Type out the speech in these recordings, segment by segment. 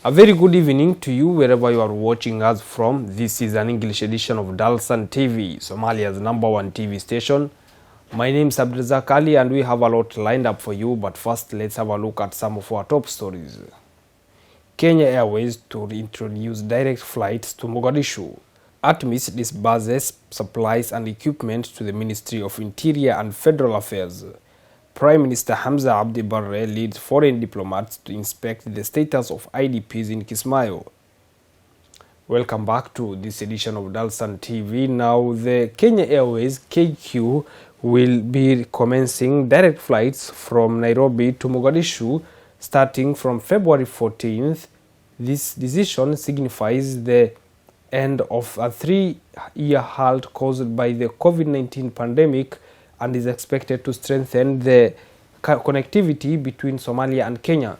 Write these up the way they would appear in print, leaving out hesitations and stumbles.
A very good evening to you wherever you are watching us from. This is an English edition of Dalsan TV, Somalia's #1 TV station. My name is Abdulrazak Ali and we have a lot lined up for you, but first let's have a look at some of our top stories. Kenya Airways to introduce direct flights to Mogadishu. ATMIS disburses supplies and equipment to the Ministry of Interior and Federal Affairs. Prime Minister Hamza Abdi Barre leads foreign diplomats to inspect the status of IDPs in Kismayo. Welcome back to this edition of Dalsan TV. Now, the Kenya Airways KQ will be commencing direct flights from Nairobi to Mogadishu starting from February 14th. This decision signifies the end of a 3-year halt caused by the COVID-19 pandemic and is expected to strengthen the connectivity between Somalia and Kenya.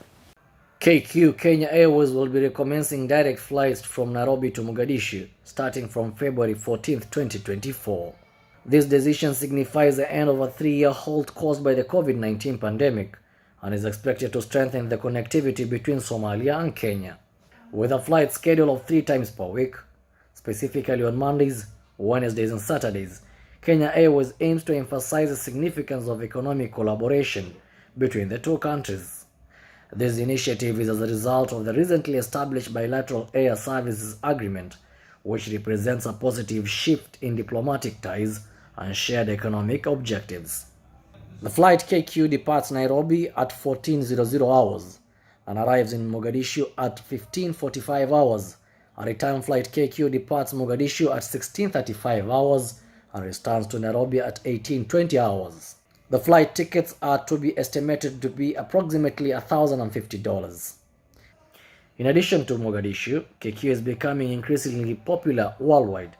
KQ Kenya Airways will be recommencing direct flights from Nairobi to Mogadishu starting from February 14, 2024. This decision signifies the end of a 3-year halt caused by the COVID-19 pandemic and is expected to strengthen the connectivity between Somalia and Kenya. With a flight schedule of 3 times per week, specifically on Mondays, Wednesdays and Saturdays, Kenya Airways aims to emphasize the significance of economic collaboration between the two countries. This initiative is as a result of the recently established bilateral air services agreement, which represents a positive shift in diplomatic ties and shared economic objectives. The flight KQ departs Nairobi at 14:00 hours and arrives in Mogadishu at 15:45 hours. A return flight KQ departs Mogadishu at 16:35 hours and returns to Nairobi at 18:20 hours. The flight tickets are to be estimated to be approximately $1,050. In addition to Mogadishu, KQ is becoming increasingly popular worldwide.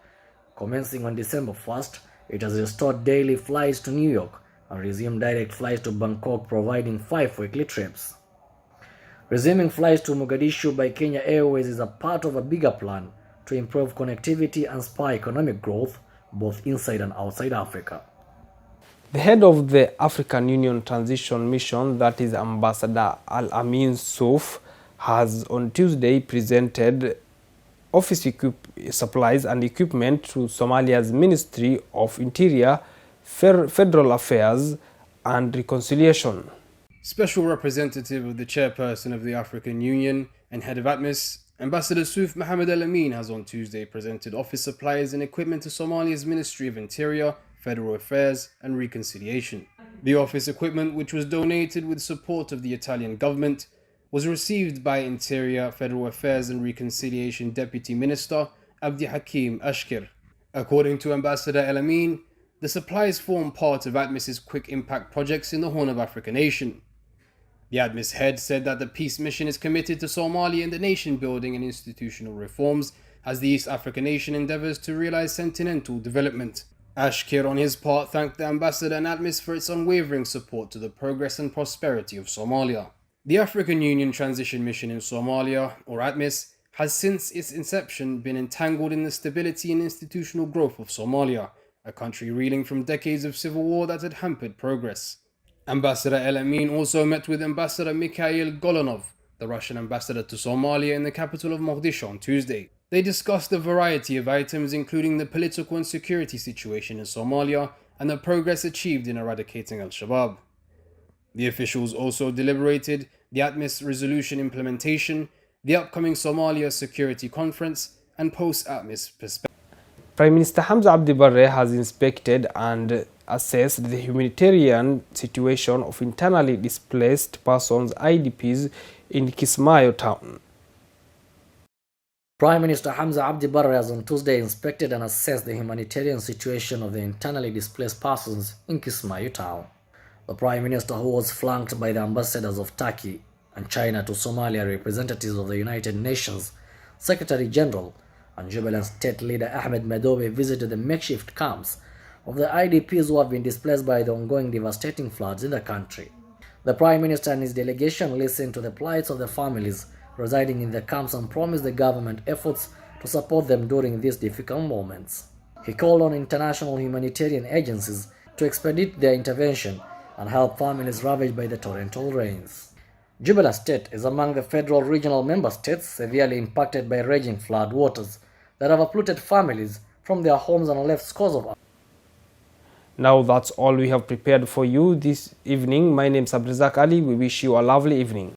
Commencing on December 1st, it has restored daily flights to New York and resumed direct flights to Bangkok, providing 5 weekly trips. Resuming flights to Mogadishu by Kenya Airways is a part of a bigger plan to improve connectivity and spur economic growth both inside and outside Africa. The head of the African Union Transition Mission, that is Ambassador Al-Amin Souf, has on Tuesday presented office supplies and equipment to Somalia's Ministry of Interior, Federal Affairs and Reconciliation. Special representative of the chairperson of the African Union and head of ATMIS, Ambassador Souf Mohammed Al-Amin has on Tuesday presented office supplies and equipment to Somalia's Ministry of Interior, Federal Affairs and Reconciliation. The office equipment, which was donated with support of the Italian government, was received by Interior, Federal Affairs and Reconciliation Deputy Minister Abdi Hakim Ashkir. According to Ambassador Al-Amin, the supplies form part of ATMIS's quick impact projects in the Horn of Africa nation. The ATMIS head said that the peace mission is committed to Somalia and the nation building and institutional reforms as the East African nation endeavors to realize continental development. Ashkir, on his part, thanked the ambassador and ATMIS for its unwavering support to the progress and prosperity of Somalia. The African Union Transition Mission in Somalia, or ATMIS, has since its inception been entangled in the stability and institutional growth of Somalia, a country reeling from decades of civil war that had hampered progress. Ambassador El-Amin also met with Ambassador Mikhail Golunov, the Russian ambassador to Somalia, in the capital of Mogadishu on Tuesday. They discussed a variety of items, including the political and security situation in Somalia and the progress achieved in eradicating Al-Shabaab. The officials also deliberated the ATMIS resolution implementation, the upcoming Somalia Security Conference, and post-ATMIS perspective. Prime Minister Hamza Abdi Barre has inspected and assessed the humanitarian situation of internally displaced persons (IDPs) in Kismayo town. Prime Minister Hamza Abdi Barre has on Tuesday inspected and assessed the humanitarian situation of the internally displaced persons in Kismayo town. The Prime Minister, who was flanked by the ambassadors of Turkey and China to Somalia, representatives of the United Nations, Secretary General and Jubilant State Leader Ahmed Madobe, visited the makeshift camps of the IDPs who have been displaced by the ongoing devastating floods in the country. The Prime Minister and his delegation listened to the plights of the families residing in the camps and promised the government efforts to support them during these difficult moments. He called on international humanitarian agencies to expedite their intervention and help families ravaged by the torrential rains. Jubaland State is among the federal regional member states severely impacted by raging flood waters that have uprooted families from their homes and left scores of. Now that's all we have prepared for you this evening. My name is Abdulrazak Ali. We wish you a lovely evening.